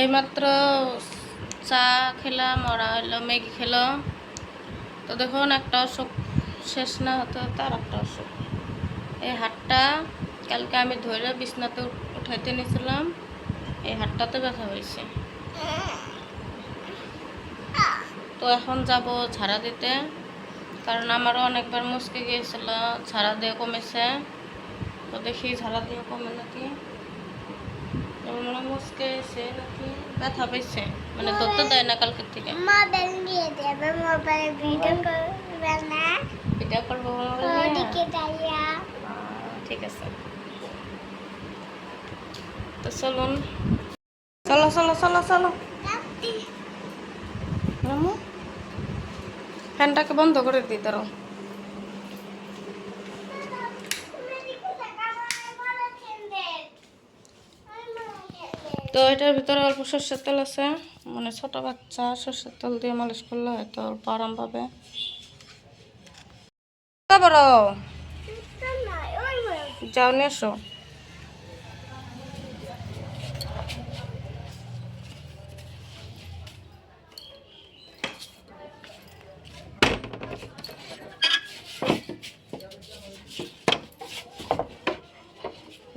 এইমাত্র চা খেলাম, ওরা হলো ম্যাগি খেলো। তো দেখুন একটা অসুখ শেষ না হতে হতে আর একটা অসুখ। এই হাতটা কালকে আমি ধরে বিছনাতে উঠাইতে নিয়েছিলাম, এই হাতটাতে ব্যথা হয়েছে। তো এখন যাব ঝাড়া দিতে, কারণ আমারও অনেকবার মুচকে গিয়েছিল, ঝাড়া দিয়ে কমেছে। তো দেখি ঝাড়া দিয়ে কমে নাকি, মুচকে এসে নাকি ব্যথা পেয়েছে, মানে ধরতে দেয় না কালকের থেকে। ভিডিও করবো ঠিক আছে। তো চলুন, চলো চলো চলো চলো। ফ্যানটাকে বন্ধ করে দিই, ধরো। তো এটার ভিতরে অল্প সর্ষের তেল আছে, মানে ছোট বাচ্চা সর্ষের তেল দিয়ে মালিশ করলে হয়তো অল্প আরাম পাবে। বড় যাও নিয়ে এসো।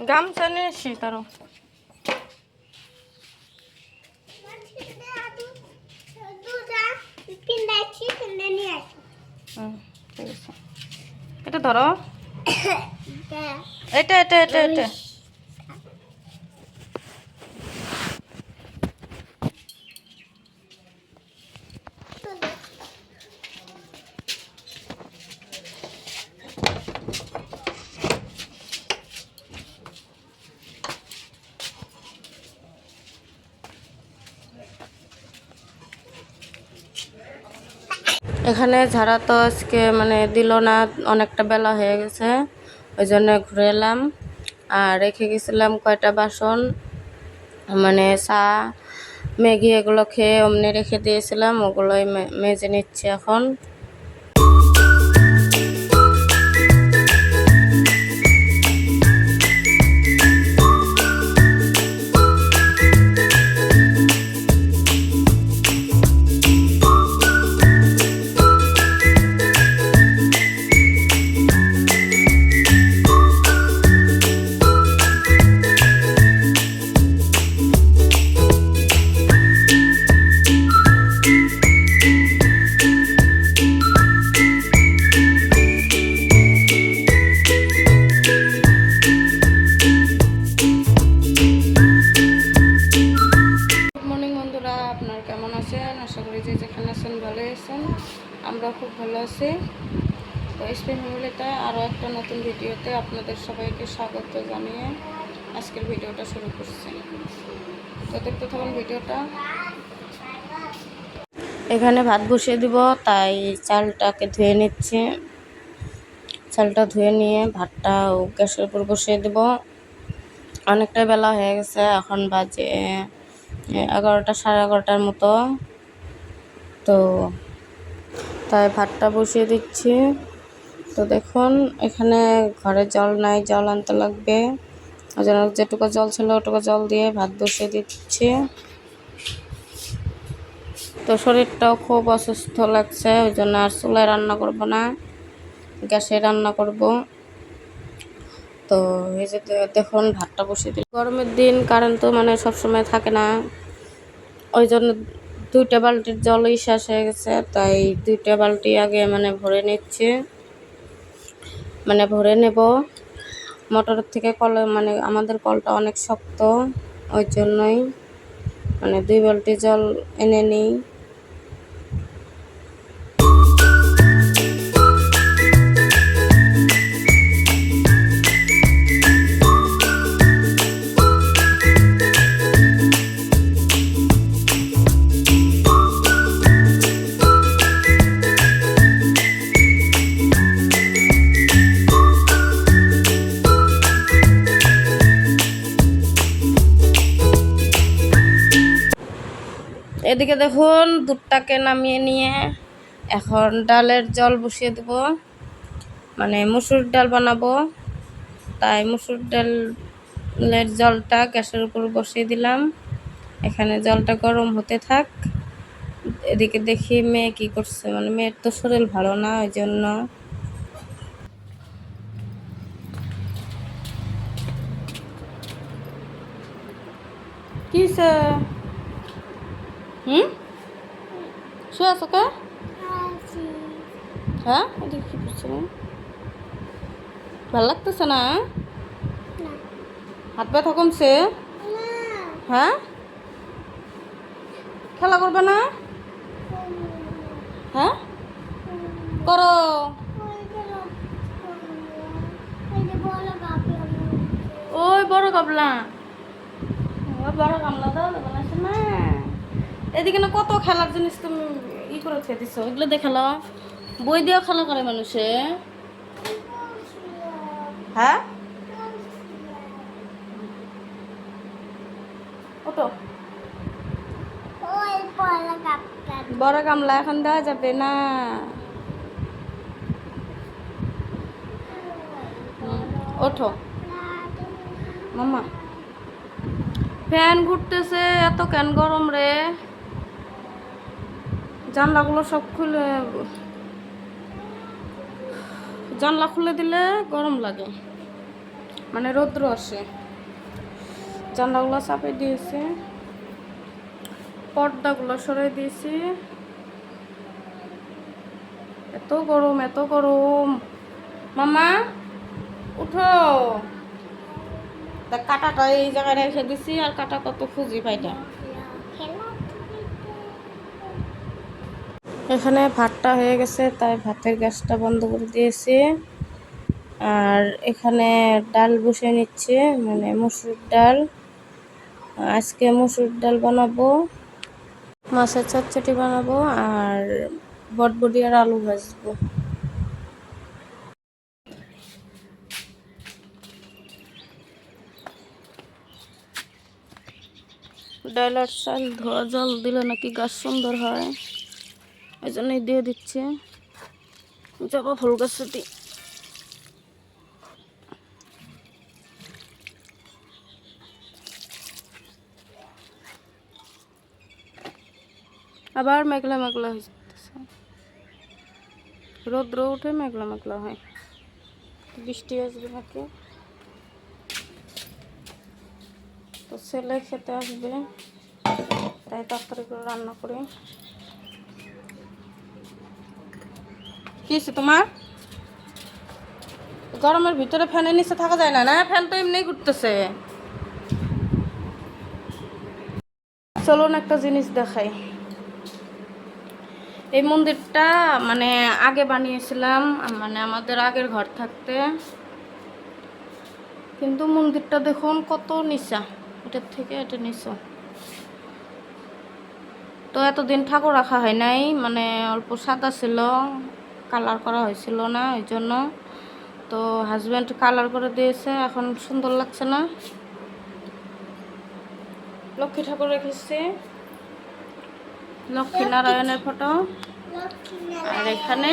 গামছা নিয়ে এসি তারও। ঠিক আছে, এটা ধরো। এটা এটা এটা এটা এখানে ঝাড়া তো আজকে মানে দিল না, অনেকটা বেলা হয়ে গেছে, ওই জন্য ঘুরে এলাম। আর রেখে গেছিলাম কয়টা বাসন, মানে চা ম্যাগি এগুলো খেয়ে অমনি রেখে দিয়েছিলাম, ওগুলোই মেজে নিচ্ছি এখন। আপনার কেমন আছেন? আশা করি যে যেখানে আছেন ভালো আছেন, আমরা খুব ভালো আছি। তো স্পেন ফ্যামিলিতে আরও একটা নতুন ভিডিওতে আপনাদের সবাইকে স্বাগত জানিয়ে আজকের ভিডিওটা শুরু করছি। তো দেখতে থাকুন ভিডিওটা। এখানে ভাত বসিয়ে দিব, তাই চালটাকে ধুয়ে নিচ্ছি। চালটা ধুয়ে নিয়ে ভাতটা গ্যাসের উপর বসিয়ে দেব। অনেকটাই বেলা হয়ে গেছে, এখন বাজে 11টা সাড়ে 11টার মতো। তো তাই ভাতটা বসিয়ে দিচ্ছি। তো দেখুন এখানে ঘরে জল নাই, জল আনতে লাগবে, ওই জন্য যেটুকু জল ছিল ওটুকু জল দিয়ে ভাত বসিয়ে দিচ্ছি। তো শরীরটাও খুব অসুস্থ লাগছে, ওই জন্য আর চুলায় রান্না করব না, গ্যাসে রান্না করব। তো এই যে দেখুন ভাতটা বসিয়ে দিই। গরমের দিন কারেন্ট তো মানে সবসময় থাকে না, ওই জন্য 2টা বালতির জলই শেষ হয়ে গেছে, তাই 2টা বালতি আগে মানে ভরে নিচ্ছে, মানে ভরে নেব। মোটরের থেকে কলে, মানে আমাদের কলটা অনেক শক্ত, ওই জন্যই মানে 2 বালতি জল এনে নিই। এদিকে দেখুন দুধটাকে নামিয়ে নিয়ে এখন ডালের জল বসিয়ে দেব, মানে মুসুর ডাল বানাবো, তাই মুসুর ডালের জলটা গ্যাসের উপর বসিয়ে দিলাম। এখানে জলটা গরম হতে থাক। এদিকে দেখি মেয়ে কি করছে, মানে মেয়ের তো শরীর ভালো না, ওই জন্য। কিসে শুয়ে আছো কে? হ্যাঁ, এদিকে কি করছো? ভাল লাগতেছে না? হাত ব্যথা কমছে? হ্যাঁ, খেলা করবে না? হ্যাঁ, করো। ওই বড় গাবলা, ওই বড় গামলা দাও, বানাইছে না? এদিকে না কত খেলার জিনিস তুমি করে খেয়ে দিছো, এগুলো দিয়ে খেলা। বই দিয়েও খেলা করে মানুষে। হ্যাঁ, ওটো বড় গামলা এখন দেওয়া যাবে না। ওঠো মাম্মা। ফ্যান ঘুরতেছে, এত কেন গরম রে? জানলাগুলো সব খুলে, জানলা খুলে দিলে গরম লাগে, মানে রৌদ্র আসে। জানলাগুলো চাপে দিয়েছে, পর্দাগুলো সরাই দিয়েছি। এত গরম, এত গরম। মামা উঠো। দেখ কাটাটা এই জায়গায় রেখে দিছি, আর কাটা কত খুঁজি পাইটা। এখানে ভাতটা হয়ে গেছে, তাই ভাতের গ্যাসটা বন্ধ করে দিয়েছি। আর এখানে ডাল বসিয়ে নিচ্ছে, মানে মসুর ডাল। আজকে মসুর ডাল বানাবো, মাছের চচ্চড়ি বানাবো, আর বটবটি আর আলু ভাজবো। ডাল আর চাল ধোয়া জল দিলে নাকি গাছ সুন্দর হয়, এই জন্যই দিয়ে দিচ্ছে। জবা ফুল গাছে দিই। আবার মেঘলা মেঘলা হয়ে যেতেছে, রৌদ্র উঠে মেঘলা মেঘলা হয়, বৃষ্টি আসবে নাকি। তো ছেলে খেতে আসবে, তাই তাড়াতাড়ি করে রান্না করি। কি হয়েছে তোমার? গরমের ভিতরে ফ্যানের নিচে থাকা যায় না? না, ফ্যান তো এমনি ঘুরতেছে। চলুন একটা জিনিস দেখাই। এই মন্দিরটা মানে আগে বানিয়েছিলাম, মানে আমাদের আগের ঘর থাকতে, কিন্তু মন্দিরটা দেখুন কত নিচা, এটার থেকে এটা নিচা। তো এতদিন ঠাকুর রাখা হয় নাই, মানে অল্প সাদা ছিল, কালার করা হয়েছিল না, ওই জন্য। তো হাজব্যান্ড কালার করে দিয়েছে, এখন সুন্দর লাগছে না। লক্ষ্মী ঠাকুর রেখেছি, লক্ষ্মী নারায়ণের ফটো, আর এখানে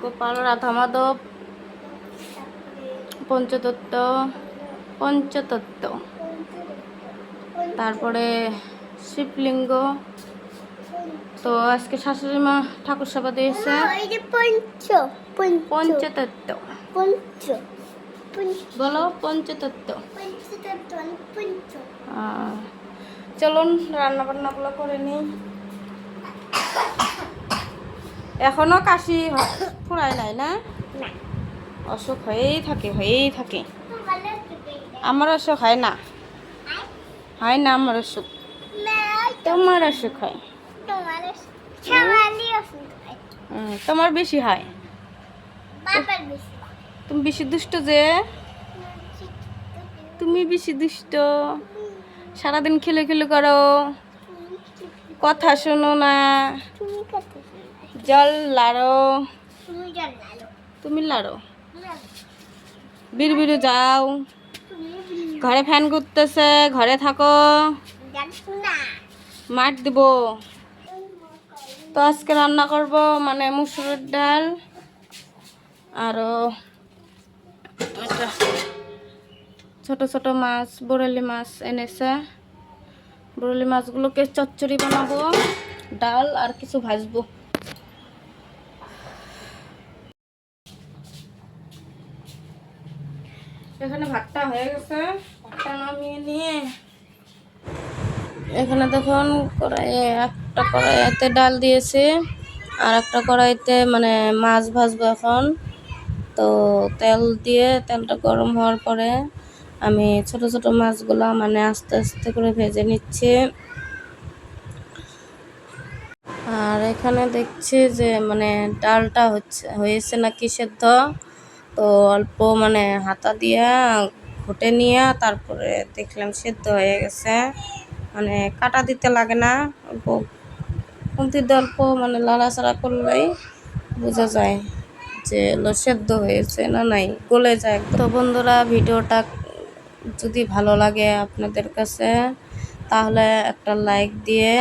গোপাল, রাধা মাধব, পঞ্চতত্ত্ব, পঞ্চতত্ত্ব, তারপরে শিবলিঙ্গ। তো আজকে শাশুড়ি মা ঠাকুর সেবা দিয়েছে। পঞ্চতত্ত্ব বলো, পঞ্চতত্ত্ব। চলুন রান্না বান্নাগুলো করে নিই। এখনো কাশি ফুরায় নাই না? অসুখ হয়েই থাকে। আমার অসুখ হয় না, আমার অসুখ, তোমার অসুখ হয়। তোমার বেশি হয়, তুমি বেশি দুষ্ট যে, তুমি বেশি দুষ্ট, সারাদিন খেলে করো, কথা শোনো না, জল লাড়ো, তুমি লাড়ো, বিড়বিড়ু যাও, ঘরে ফ্যান ঘুরতেছে, ঘরে থাকো, মার দিব। তো আজকে রান্না করব মানে মুসুরের ডাল, আরও ছোট ছোট মাছ, বরেলি মাছ এনেছে। বরেলি মাছগুলোকে চচ্চড়ি বানাবো, ডাল আর কিছু ভাজবো। এখানে ভাতটা হয়ে গেছে, ভাতটা নামিয়ে নিয়ে এখানে দেখুন কড়াইয়ে, একটা কড়াইতে ডাল দিয়েছি আর একটা কড়াইতে মানে মাছ ভাজবো এখন। তো তেল দিয়ে তেলটা গরম হওয়ার পরে আমি ছোট ছোট মাছগুলো মানে আস্তে আস্তে করে ভেজে নিচ্ছি। আর এখানে দেখছি যে মানে ডালটা হয়েছে নাকি সেদ্ধ, তো অল্প মানে হাতা দিয়ে ঘুটে নিয়ে তারপরে দেখলাম সেদ্ধ হয়ে গেছে। মানে কাটা দিতে লাগে না, অল্প খুন্তিতে অল্প মানে লাড়াচাড়া করলেই বোঝা যায় যে সেদ্ধ হয়েছে না নাই, গলে যায়। তো বন্ধুরা, ভিডিওটা যদি ভালো লাগে আপনাদের কাছে তাহলে একটা লাইক দিয়ে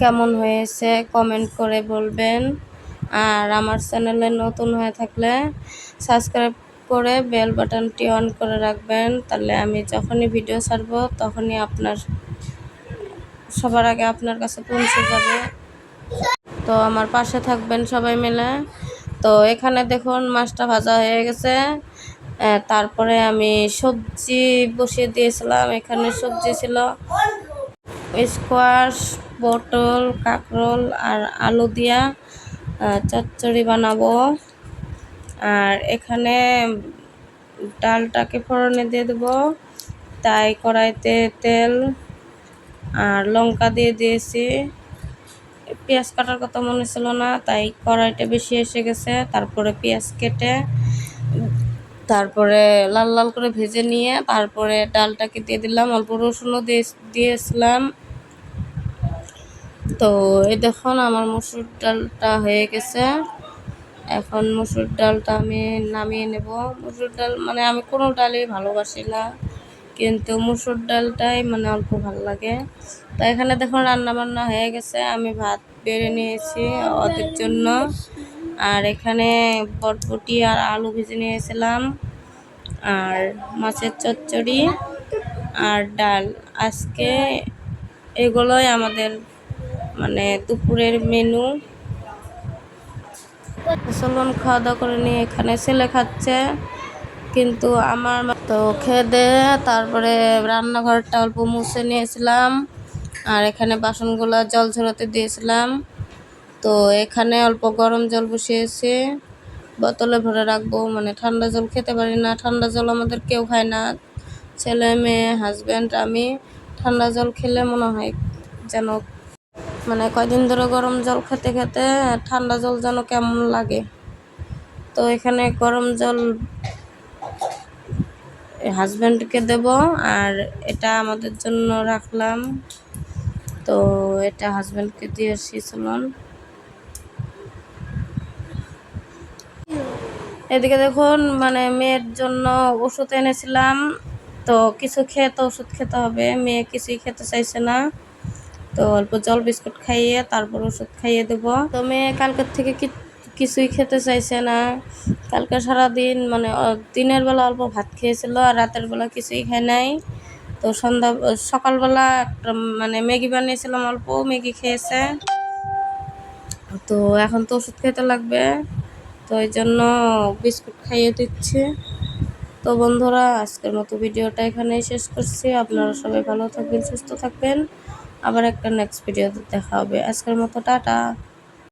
কেমন হয়েছে কমেন্ট করে বলবেন। আর আমার চ্যানেলে নতুন হয়ে থাকলে সাবস্ক্রাইব করে বেল বাটনটি অন করে রাখবেন, তাহলে আমি যখনই ভিডিও ছাড়বো তখনই সবার আগে আপনার কাছে পৌঁছে যাবে। তো আমার পাশে থাকবেন সবাই মিলে। তো এখানে দেখুন মাছটা ভাজা হয়ে গেছে। তারপরে আমি সবজি বসিয়ে দিয়েছিলাম। এখানে সবজি ছিল স্কোয়াশ, পটল, কাঁকরোল আর আলু দিয়া চচ্চড়ি বানাবো। আর এখানে ডালটাকে ফোড়নে দিয়ে দেবো, তাই কড়াইতে তেল আর লঙ্কা দিয়ে দিয়েছি। পেঁয়াজ কাটার কথা মনে ছিল না, তাই কড়াইটা বেশি এসে গেছে। তারপরে পেঁয়াজ কেটে তারপরে লাল লাল করে ভেজে নিয়ে তারপরে ডালটাকে দিয়ে দিলাম, অল্প রসুনও দিয়েছিলাম। তো এই দেখুন আমার মসুর ডালটা হয়ে গেছে। এখন মসুর ডালটা আমি নামিয়ে নেব। মসুর ডাল মানে আমি কোনো ডালই ভালোবাসি না, কিন্তু মসুর ডালটাই মানে অল্প ভালো লাগে। তো এখানে দেখুন রান্না বান্না হয়ে গেছে, আমি ভাত বেড়ে নিয়েছি ওদের জন্য। আর এখানে বটবটি আর আলু ভেজে নিয়েছিলাম, আর মাছের চচ্চড়ি আর ডাল। আজকে এগুলোই আমাদের মানে দুপুরের মেনু। চলুন খাওয়া দাওয়া করে নিয়ে। এখানে ছেলে খাচ্ছে, কিন্তু আমার তো খেয়ে দিয়ে তারপরে রান্নাঘরটা অল্প মুছে নিয়েছিলাম। আর এখানে বাসনগুলো জল ঝরাতে দিয়েছিলাম। তো এখানে অল্প গরম জল বসিয়েছি, বোতলে ভরে রাখবো। মানে ঠান্ডা জল খেতে পারি না, ঠান্ডা জল আমাদের কেউ খায় না, ছেলে মেয়ে হাজব্যান্ড আমি। ঠান্ডা জল খেলে মনে হয় যেন মানে কয়দিন ধরে গরম জল খেতে খেতে ঠান্ডা জল যেন কেমন লাগে। তো এখানে গরম জল হাজব্যান্ডকে দেব, আর এটা আমাদের জন্য রাখলাম। তো এটা হাজব্যান্ডকে দিয়ে এসেছিলাম। এদিকে দেখুন মানে মেয়ের জন্য ওষুধ এনেছিলাম। তো কিছু খেয়ে তো ওষুধ খেতে হবে, মেয়ে কিছুই খেতে চাইছে না। তো অল্প জল বিস্কুট খাইয়ে তারপর ওষুধ খাইয়ে দেবো। তো মেয়ে কালকের থেকে কিছুই খেতে চাইছে না। কালকে সারাদিন মানে দিনের বেলা অল্প ভাত খেয়েছিল আর রাতের বেলা কিছুই খায় নাই। তো সকালবেলা একটা মানে ম্যাগি বানিয়েছিলাম, অল্প ম্যাগি খেয়েছে। তো এখন তো ওষুধ খেতে লাগবে, তো এই জন্য বিস্কুট খাইয়ে দিচ্ছি। তো বন্ধুরা, আজকের মতো ভিডিওটা এখানেই শেষ করছি। আপনারা সবাই ভালো থাকবেন, সুস্থ থাকবেন। আবার একটা নেক্সট ভিডিওতে দেখা হবে। আজকের মতো টাটা।